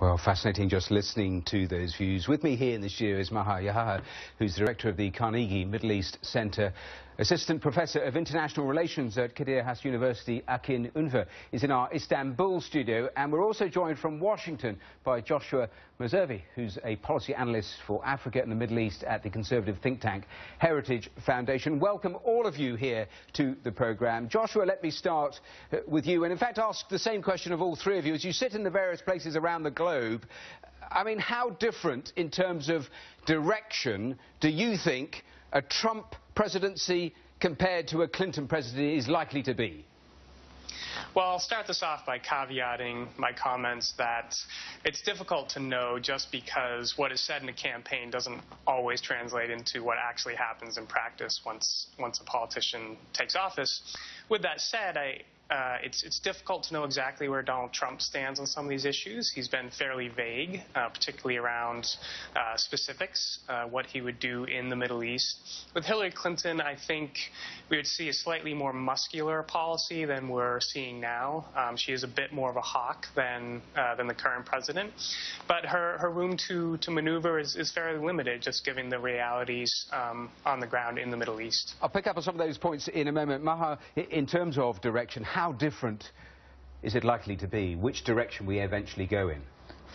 Well, fascinating just listening to those views. With me here in the studio is Maha Yahaha, who's director of the Carnegie Middle East Center, assistant professor of international relations at Kadir Has University, Akin Unver, is in our Istanbul studio, and we're also joined from Washington by Joshua Meservey, who's a policy analyst for Africa and the Middle East at the conservative think tank Heritage Foundation. Welcome all of you here to the programme. Joshua, let me start with you, and in fact ask the same question of all three of you. As you sit in the various places around the globe, I mean, how different in terms of direction do you think a Trump presidency compared to a Clinton presidency is likely to be? Well, I'll start this off by caveating my comments that it's difficult to know just because what is said in a campaign doesn't always translate into what actually happens in practice once a politician takes office. With that said, it's difficult to know exactly where Donald Trump stands on some of these issues. He's been fairly vague, particularly around specifics, what he would do in the Middle East. With Hillary Clinton, I think we would see a slightly more muscular policy than we're seeing now. She is a bit more of a hawk than the current president, but her room to maneuver is fairly limited, just given the realities on the ground in the Middle East. I'll pick up on some of those points in a moment. Maha, in terms of direction, how different is it likely to be? Which direction we eventually go in?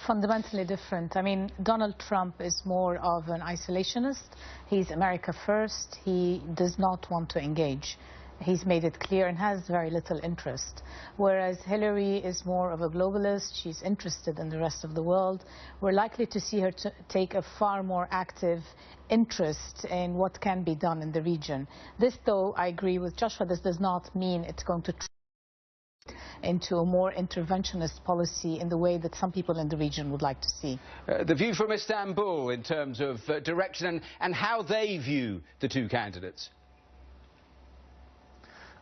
Fundamentally different. I mean, Donald Trump is more of an isolationist. He's America first. He does not want to engage. He's made it clear and has very little interest. Whereas Hillary is more of a globalist. She's interested in the rest of the world. We're likely to see her take a far more active interest in what can be done in the region. This, though, I agree with Joshua, this does not mean it's going to into a more interventionist policy in the way that some people in the region would like to see. The view from Istanbul in terms of direction and how they view the two candidates.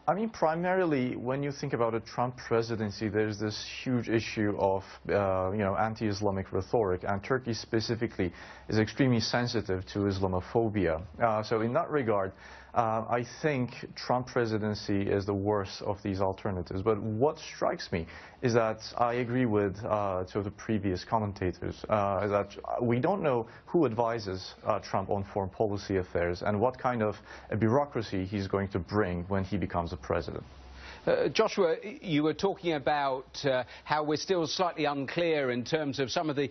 I mean, primarily, when you think about a Trump presidency, there's this huge issue of, anti-Islamic rhetoric, and Turkey specifically is extremely sensitive to Islamophobia. So in that regard, I think Trump presidency is the worst of these alternatives. But what strikes me is that I agree with the previous commentators, is that we don't know who advises Trump on foreign policy affairs and what kind of a bureaucracy he's going to bring when he becomes a president. Joshua, you were talking about how we're still slightly unclear in terms of some of the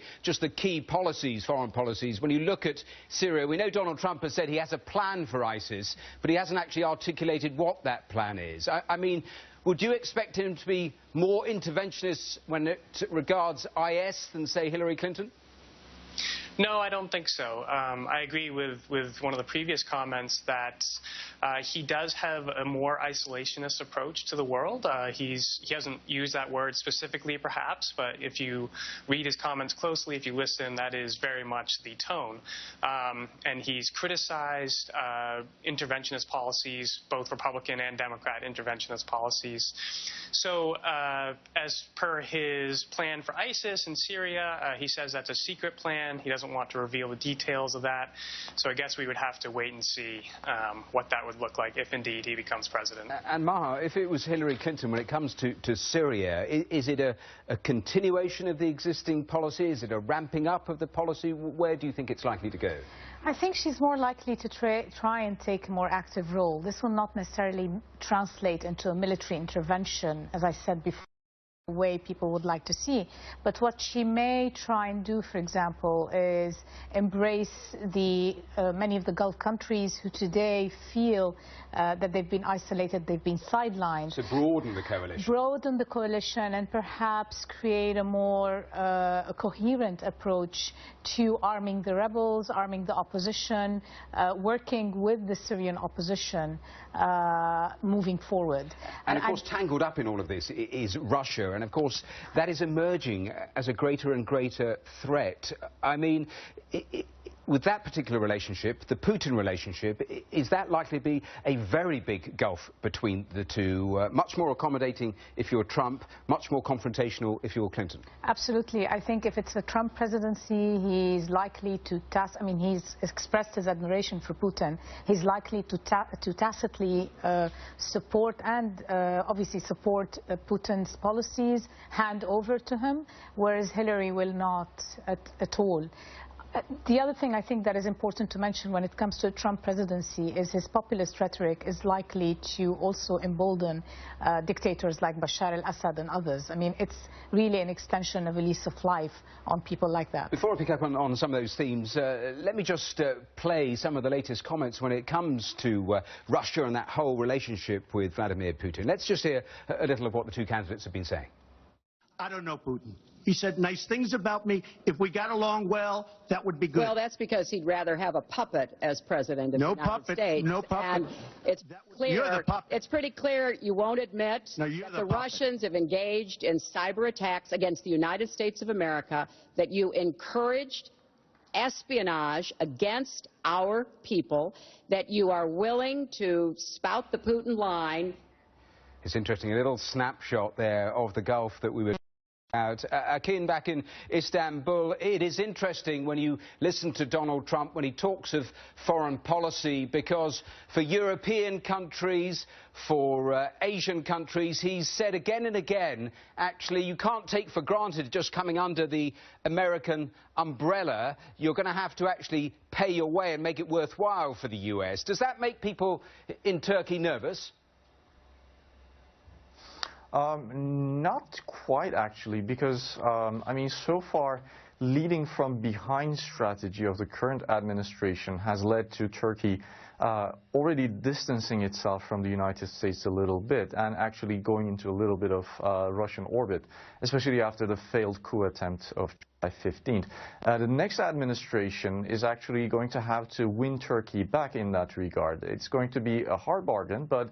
key policies, foreign policies. When you look at Syria, we know Donald Trump has said he has a plan for ISIS, but he hasn't actually articulated what that plan is. I mean, would you expect him to be more interventionist when it regards IS than, say, Hillary Clinton? No, I don't think so. I agree with one of the previous comments that he does have a more isolationist approach to the world. He hasn't used that word specifically, perhaps, but if you read his comments closely, if you listen, that is very much the tone. And he's criticized interventionist policies, both Republican and Democrat interventionist policies. So as per his plan for ISIS in Syria, he says that's a secret plan. He doesn't want to reveal the details of that. So I guess we would have to wait and see what that would look like if indeed he becomes president. And Maha, if it was Hillary Clinton, when it comes to Syria, is it a continuation of the existing policy? Is it a ramping up of the policy? Where do you think it's likely to go? I think she's more likely to try and take a more active role. This will not necessarily translate into a military intervention, as I said before, the way people would like to see. But what she may try and do, for example, is embrace many of the Gulf countries who today feel that they've been isolated, they've been sidelined. So broaden the coalition. Broaden the coalition and perhaps create a more coherent approach to arming the rebels, arming the opposition, working with the Syrian opposition moving forward. And of course, tangled up in all of this is Russia. And of course, that is emerging as a greater and greater threat. I mean, with that particular relationship, the Putin relationship, is that likely to be a very big gulf between the two? Much more accommodating if you're Trump, much more confrontational if you're Clinton? Absolutely. I think if it's a Trump presidency, he's likely to he's expressed his admiration for Putin. He's likely to tacitly support and obviously support Putin's policies, hand over to him, whereas Hillary will not at all. The other thing I think that is important to mention when it comes to the Trump presidency is his populist rhetoric is likely to also embolden dictators like Bashar al-Assad and others. I mean, it's really an extension of a lease of life on people like that. Before I pick up on some of those themes, let me just play some of the latest comments when it comes to Russia and that whole relationship with Vladimir Putin. Let's just hear a little of what the two candidates have been saying. I don't know Putin. He said nice things about me. If we got along well, that would be good. Well, that's because he'd rather have a puppet as president of the United States. No puppet. And it's clear, You're the puppet. It's pretty clear you won't admit that the Russians have engaged in cyber attacks against the United States of America, that you encouraged espionage against our people, that you are willing to spout the Putin line. It's interesting, a little snapshot there of the Gulf that we were out. Akin, back in Istanbul, it is interesting when you listen to Donald Trump when he talks of foreign policy, because for European countries, for Asian countries, he's said again and again, actually, you can't take for granted just coming under the American umbrella. You're going to have to actually pay your way and make it worthwhile for the US. Does that make people in Turkey nervous? Not quite, actually, because, I mean, so far, leading from behind strategy of the current administration has led to Turkey already distancing itself from the United States a little bit and actually going into a little bit of Russian orbit, especially after the failed coup attempt of July 15th. The next administration is actually going to have to win Turkey back in that regard. It's going to be a hard bargain, but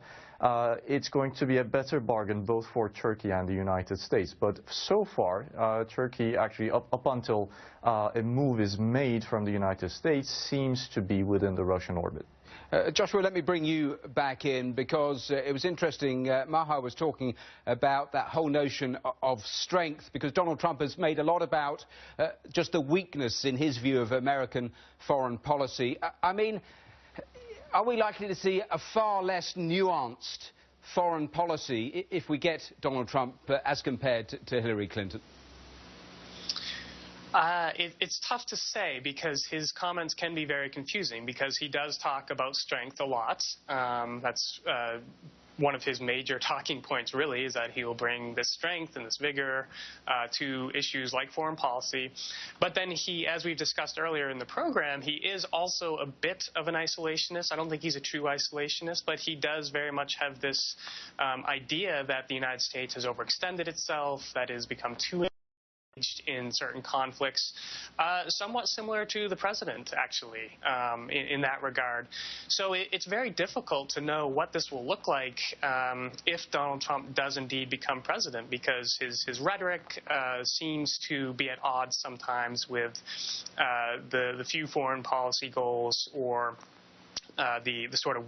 it's going to be a better bargain both for Turkey and the United States. But so far, Turkey actually, up until a move is made from the United States, seems to be within the Russian orbit. Joshua, let me bring you back in, because it was interesting. Maha was talking about that whole notion of strength, because Donald Trump has made a lot about just the weakness, in his view, of American foreign policy. I mean, are we likely to see a far less nuanced foreign policy if we get Donald Trump as compared to Hillary Clinton? It's tough to say, because his comments can be very confusing, because he does talk about strength a lot. That's one of his major talking points, really, is that he will bring this strength and this vigor to issues like foreign policy. But then he, as we've discussed earlier in the program, he is also a bit of an isolationist. I don't think he's a true isolationist, but he does very much have this idea that the United States has overextended itself, that it has become too in certain conflicts, somewhat similar to the president, actually, in that regard. So it's very difficult to know what this will look like if Donald Trump does indeed become president, because his rhetoric seems to be at odds sometimes with the few foreign policy goals or the sort of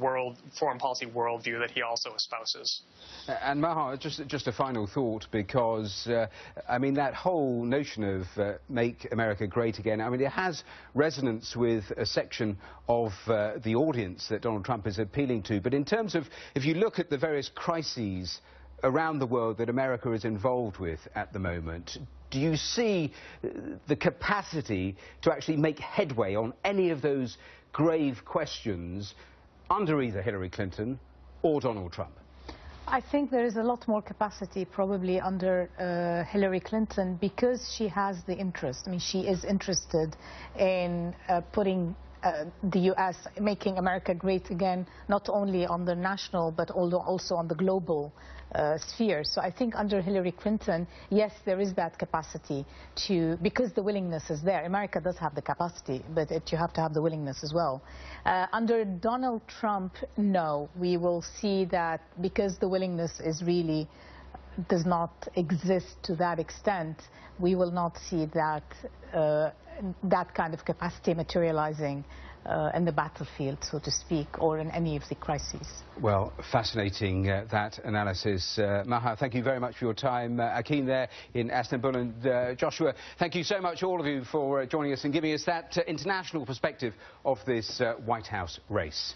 foreign policy worldview that he also espouses. And Maha, just a final thought, because I mean, that whole notion of make America great again, I mean, it has resonance with a section of the audience that Donald Trump is appealing to. But in terms of, if you look at the various crises around the world that America is involved with at the moment, do you see the capacity to actually make headway on any of those grave questions under either Hillary Clinton or Donald Trump? I think there is a lot more capacity probably under Hillary Clinton, because she has the interest. I mean, she is interested in putting the U.S., making America great again, not only on the national but also on the global sphere. So I think under Hillary Clinton, yes, there is that capacity to, because the willingness is there. America does have the capacity, but you have to have the willingness as well. Under Donald Trump, no, we will see that because the willingness is really does not exist to that extent, we will not see that, that kind of capacity materializing in the battlefield, so to speak, or in any of the crises. Well, fascinating, that analysis. Maha, thank you very much for your time. Akin there in Istanbul, and Joshua, thank you so much, all of you, for joining us and giving us that international perspective of this White House race.